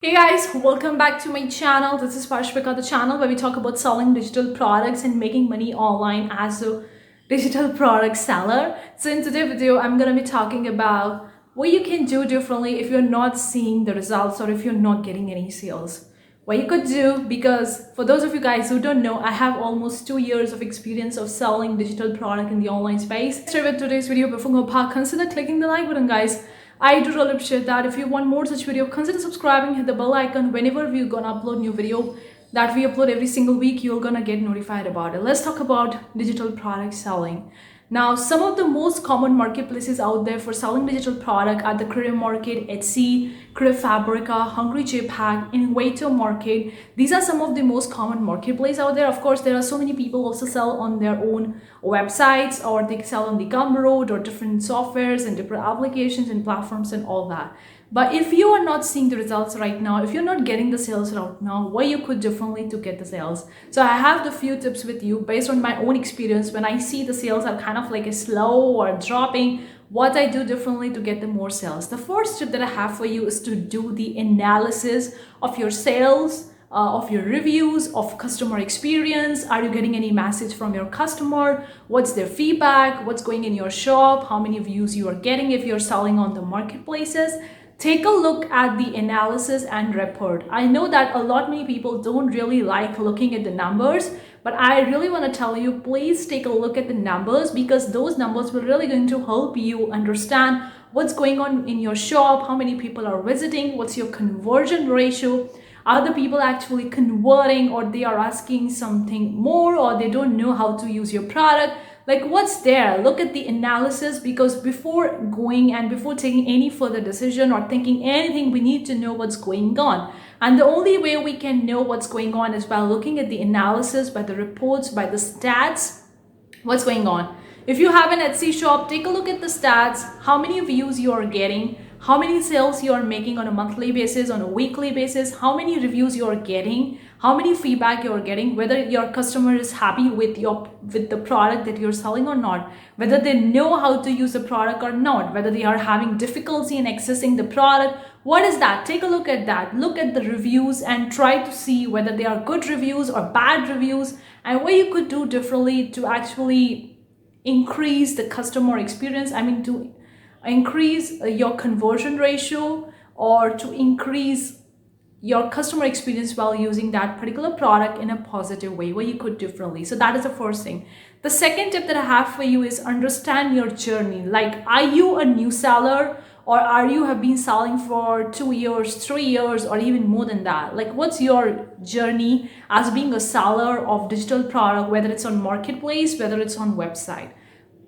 Hey guys, welcome back to my channel. This is Parshvika, the channel where we talk about selling digital products and making money online as a digital product seller. So in today's video, I'm going to be talking about what you can do differently if you're not seeing the results or if you're not getting any sales. What you could do, because for those of you guys who don't know, I have almost 2 years of experience of selling digital product in the online space. Start with today's video. Before we go back, consider clicking the like button, guys. I do really appreciate that. If you want more such video, consider subscribing, hit the bell icon. Whenever we're gonna upload new video that we upload every single week, you're gonna get notified about it. Let's talk about digital product selling. Now, some of the most common marketplaces out there for selling digital product are the Creative Market, Etsy, Creative Fabrica, Hungry JPack, Innovator Market. These are some of the most common marketplaces out there. Of course, there are so many people also sell on their own websites, or they sell on the Gumroad or different softwares and different applications and platforms and all that. But if you are not seeing the results right now, if you're not getting the sales right now, what you could differently to get the sales? So I have the few tips with you based on my own experience. When I see the sales are kind of like a slow or dropping, what I do differently to get the more sales. The first tip that I have for you is to do the analysis of your sales, of your reviews, of customer experience. Are you getting any message from your customer? What's their feedback? What's going in your shop? How many views you are getting if you're selling on the marketplaces? Take a look at the analysis and report. I know that a lot many people don't really like looking at the numbers, but I really want to tell you, please take a look at the numbers, because those numbers will really going to help you understand what's going on in your shop, how many people are visiting, what's your conversion ratio. Are the people actually converting, or they are asking something more, or they don't know how to use your product? Like, what's there? Look at the analysis, because before going and before taking any further decision or thinking anything, we need to know what's going on. And the only way we can know what's going on is by looking at the analysis, by the reports, by the stats, what's going on. If you have an Etsy shop, take a look at the stats, how many views you are getting, how many sales you are making on a monthly basis, on a weekly basis, how many reviews you are getting, how many feedback you are getting, whether your customer is happy with the product that you're selling or not, whether they know how to use the product or not, whether they are having difficulty in accessing the product. What is that? Take a look at that. Look at the reviews and try to see whether they are good reviews or bad reviews, and what you could do differently to actually increase the customer experience. I mean, to increase your conversion ratio, or to increase your customer experience while using that particular product in a positive way, what you could differently. So that is the first thing. The second tip that I have for you is understand your journey. Like, are you a new seller, or are you have been selling for 2 years, 3 years, or even more than that? Like, what's your journey as being a seller of digital product, whether it's on marketplace, whether it's on website?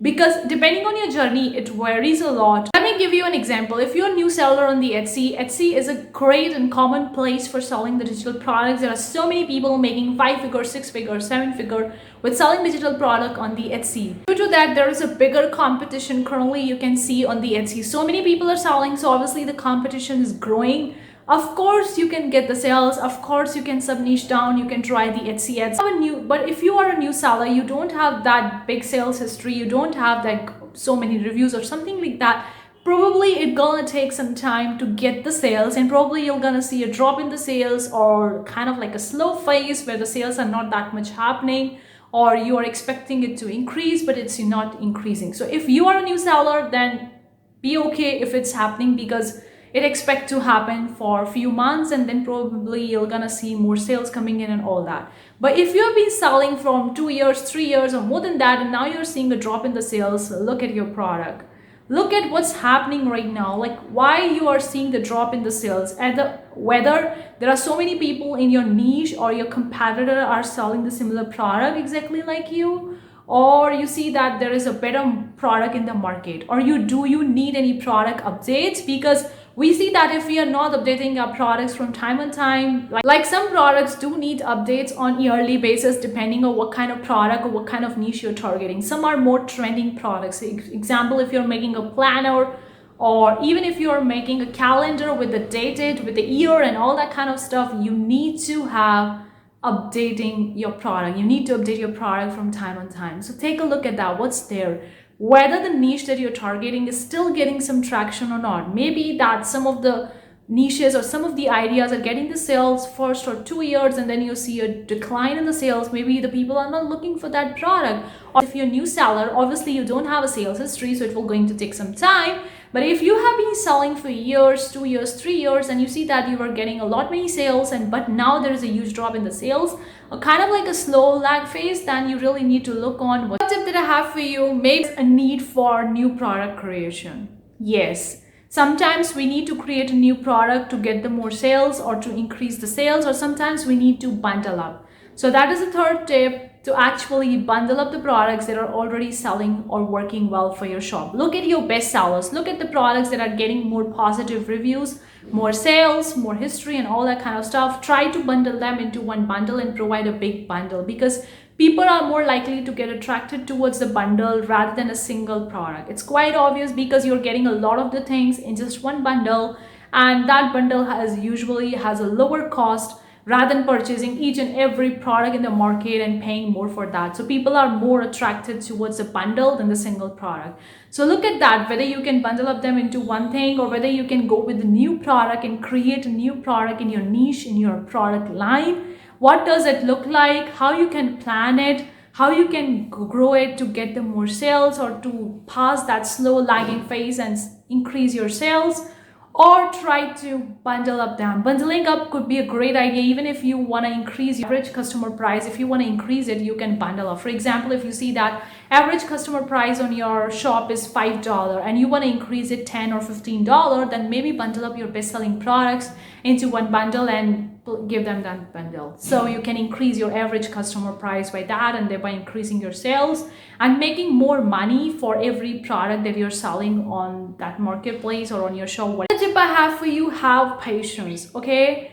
Because depending on your journey, it varies a lot. Let me give you an example. If you're a new seller on the Etsy is a great and common place for selling the digital products. There are so many people making 5-figure, 6-figure, 7-figure with selling digital product on the Etsy. Due to that, there is a bigger competition currently you can see on the Etsy. So many people are selling, so obviously the competition is growing. Of course, you can get the sales. Of course, you can sub niche down. You can try the Etsy ads. But if you are a new seller, you don't have that big sales history. You don't have like so many reviews or something like that. Probably it's gonna take some time to get the sales, and probably you're gonna see a drop in the sales, or kind of like a slow phase where the sales are not that much happening, or you are expecting it to increase, but it's not increasing. So if you are a new seller, then be okay if it's happening, because it expect to happen for a few months, and then probably you're gonna see more sales coming in and all that. But if you have been selling from 2 years, 3 years, or more than that, and now you're seeing a drop in the sales, look at your product. Look at what's happening right now, like why you are seeing the drop in the sales, and whether there are so many people in your niche or your competitor are selling the similar product exactly like you, or you see that there is a better product in the market, or do you need any product updates? Because we see that if we are not updating our products from time to time, like some products do need updates on yearly basis, depending on what kind of product or what kind of niche you're targeting. Some are more trending products. Example, if you're making a planner, or even if you're making a calendar with the dated, with the year and all that kind of stuff, you need to have updating your product. You need to update your product from time to time. So take a look at that. What's there? Whether the niche that you're targeting is still getting some traction or not. Maybe that some of the niches or some of the ideas are getting the sales first or 2 years, and then you see a decline in the sales. Maybe the people are not looking for that product. Or if you're a new seller, obviously you don't have a sales history, so it will going to take some time. But if you have been selling for years, 2 years, 3 years, and you see that you are getting a lot many sales, and but now there is a huge drop in the sales, or kind of like a slow lag phase, then you really need to look on what tip that I have for you. Maybe a need for new product creation. Yes. Sometimes we need to create a new product to get the more sales or to increase the sales, or sometimes we need to bundle up. So that is the third tip, to actually bundle up the products that are already selling or working well for your shop. Look at your best sellers. Look at the products that are getting more positive reviews, more sales, more history, and all that kind of stuff. Try to bundle them into one bundle and provide a big bundle, because people are more likely to get attracted towards the bundle rather than a single product. It's quite obvious because you're getting a lot of the things in just one bundle, and that bundle usually has a lower cost rather than purchasing each and every product in the market and paying more for that. So people are more attracted towards a bundle than the single product. So look at that, whether you can bundle up them into one thing, or whether you can go with a new product and create a new product in your niche, in your product line. What does it look like? How you can plan it? How you can grow it to get the more sales, or to pass that slow lagging phase and increase your sales? Or try to bundle up them. Bundling up could be a great idea. Even if you want to increase your average customer price, if you want to increase it, you can bundle up. For example, if you see that average customer price on your shop is $5 and you want to increase it $10 or $15, then maybe bundle up your best-selling products into one bundle and give them that bundle. So you can increase your average customer price by that, and thereby increasing your sales and making more money for every product that you're selling on that marketplace or on your shop. What tip I have for you: have patience. Okay,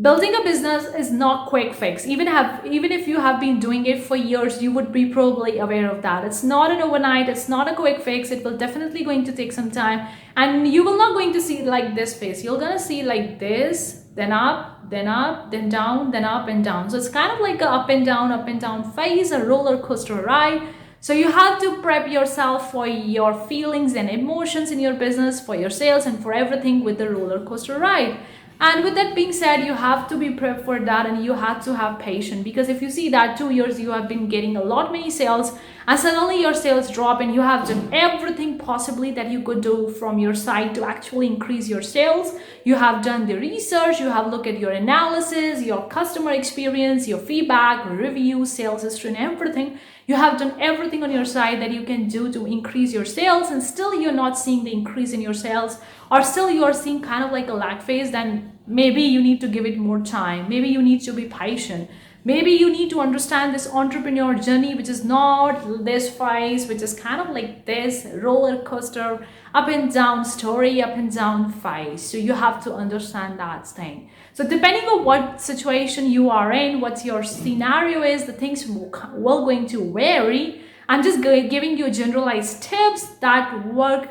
building a business is not quick fix. Even if you have been doing it for years, you would be probably aware of that. It's not an overnight, it's not a quick fix. It will definitely going to take some time, and you will not going to see like this phase. You're gonna see like this, then up, then up, then down, then up and down. So it's kind of like a up and down phase, a roller coaster ride. So you have to prep yourself for your feelings and emotions in your business, for your sales, and for everything with the roller coaster ride. And with that being said, you have to be prepped for that, and you have to have patience, because if you see that 2 years you have been getting a lot many sales, and suddenly your sales drop, and you have done everything possibly that you could do from your side to actually increase your sales. You have done the research, you have looked at your analysis, your customer experience, your feedback, reviews, sales history, and everything. You have done everything on your side that you can do to increase your sales, and still you're not seeing the increase in your sales, or still you're seeing kind of like a lag phase. Then maybe you need to give it more time. Maybe you need to be patient. Maybe you need to understand this entrepreneur journey, which is not this phase, which is kind of like this roller coaster, up and down story, up and down phase. So you have to understand that thing. So depending on what situation you are in, what your scenario is, the things will going to vary. I'm just giving you generalized tips that work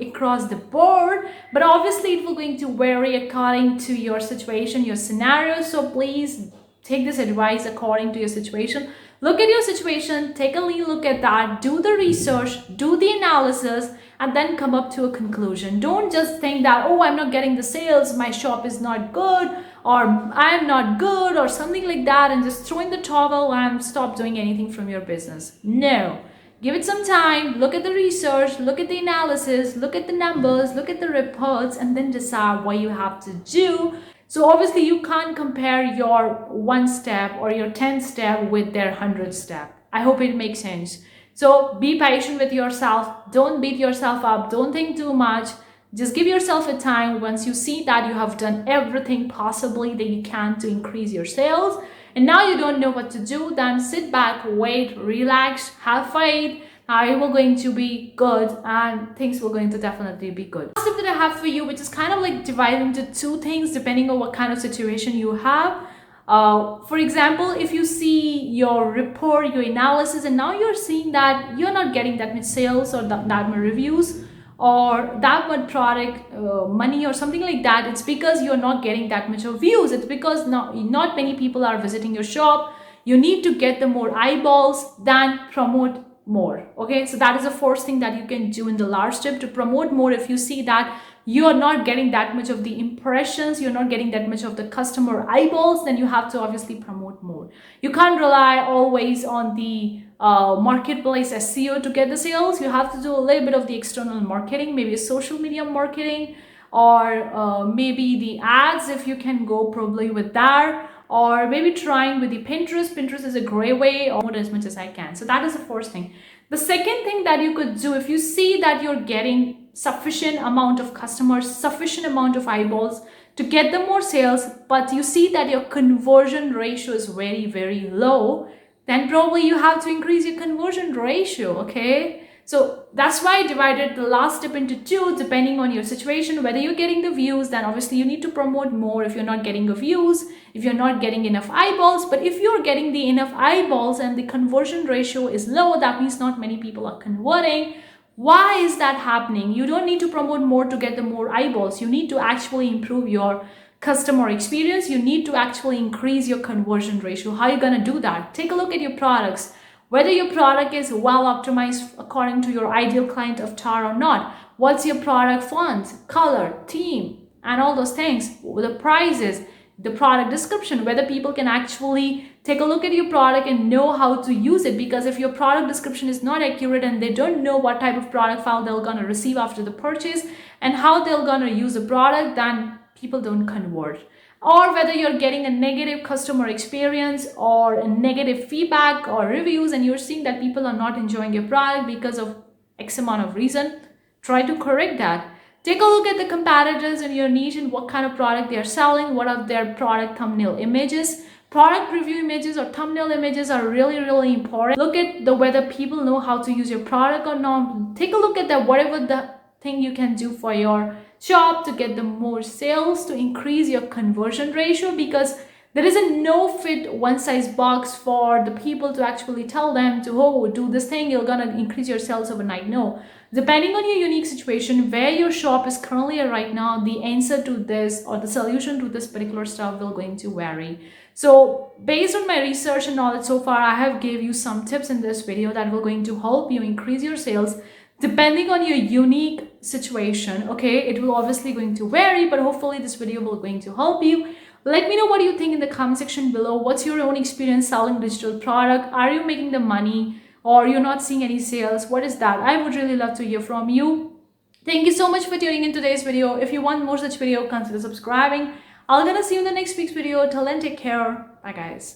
across the board, but obviously it will going to vary according to your situation, your scenario. So please take this advice according to your situation. Look at your situation, take a look at that, do the research, do the analysis, and then come up to a conclusion. Don't just think that, oh, I'm not getting the sales, my shop is not good, or I'm not good, or something like that, and just throw in the towel and stop doing anything from your business. No. Give it some time, look at the research, look at the analysis, look at the numbers, look at the reports, and then decide what you have to do. So obviously you can't compare your 1 step or your 10 step with their 100 step. I hope it makes sense. So be patient with yourself. Don't beat yourself up. Don't think too much. Just give yourself a time. Once you see that you have done everything possibly that you can to increase your sales, and now you don't know what to do, then sit back, wait, relax, have faith. It will going to be good, and things will going to definitely be good. Last tip that I have for you, which is kind of like divided into 2 things depending on what kind of situation you have. For example, if you see your report, your analysis, and now you're seeing that you're not getting that much sales or that much reviews or that much product money or something like that, it's because you're not getting that much of views. It's because not many people are visiting your shop. You need to get the more eyeballs than promote more. Okay, so that is the first thing that you can do in the last step to promote more. If you see that you are not getting that much of the impressions, you're not getting that much of the customer eyeballs, then you have to obviously promote more. You can't rely always on the marketplace SEO to get the sales. You have to do a little bit of the external marketing, maybe social media marketing, or maybe the ads if you can go probably with that, or maybe trying with the Pinterest is a great way, or as much as I can. So that is the first thing. The second thing that you could do, if you see that you're getting sufficient amount of customers, sufficient amount of eyeballs to get them more sales, but you see that your conversion ratio is very, very low, then probably you have to increase your conversion ratio, okay? So that's why I divided the last step into two, depending on your situation. Whether you're getting the views, then obviously you need to promote more. If you're not getting the views, if you're not getting enough eyeballs, but if you're getting the enough eyeballs and the conversion ratio is low, that means not many people are converting. Why is that happening? You don't need to promote more to get the more eyeballs. You need to actually improve your customer experience. You need to actually increase your conversion ratio. How are you going to do that? Take a look at your products. Whether your product is well optimized according to your ideal client avatar or not. What's your product font, color, theme, and all those things. The prices, the product description, whether people can actually take a look at your product and know how to use it. Because if your product description is not accurate and they don't know what type of product file they're going to receive after the purchase and how they're going to use the product, then people don't convert. Or whether you're getting a negative customer experience or a negative feedback or reviews and you're seeing that people are not enjoying your product because of X amount of reason, try to correct that. Take a look at the competitors in your niche and what kind of product they are selling, what are their product thumbnail images. Product review images or thumbnail images are really, really important. Look at whether people know how to use your product or not. Take a look at that, whatever the thing you can do for your shop to get the more sales, to increase your conversion ratio, because there is a no fit one size box for the people to actually tell them to, oh, do this thing, you're gonna increase your sales overnight. No, depending on your unique situation, where your shop is currently at right now, the answer to this or the solution to this particular stuff will going to vary. So based on my research and knowledge so far, I have gave you some tips in this video that will going to help you increase your sales depending on your unique situation. Okay, it will obviously going to vary, but hopefully this video will going to help you. Let me know what you think in the comment section below. What's your own experience selling digital product? Are you making the money or you're not seeing any sales? What is that? I would really love to hear from you. Thank you so much for tuning in today's video. If you want more such video, consider subscribing. I'm gonna see you in the next week's video. Till then, take care. Bye guys.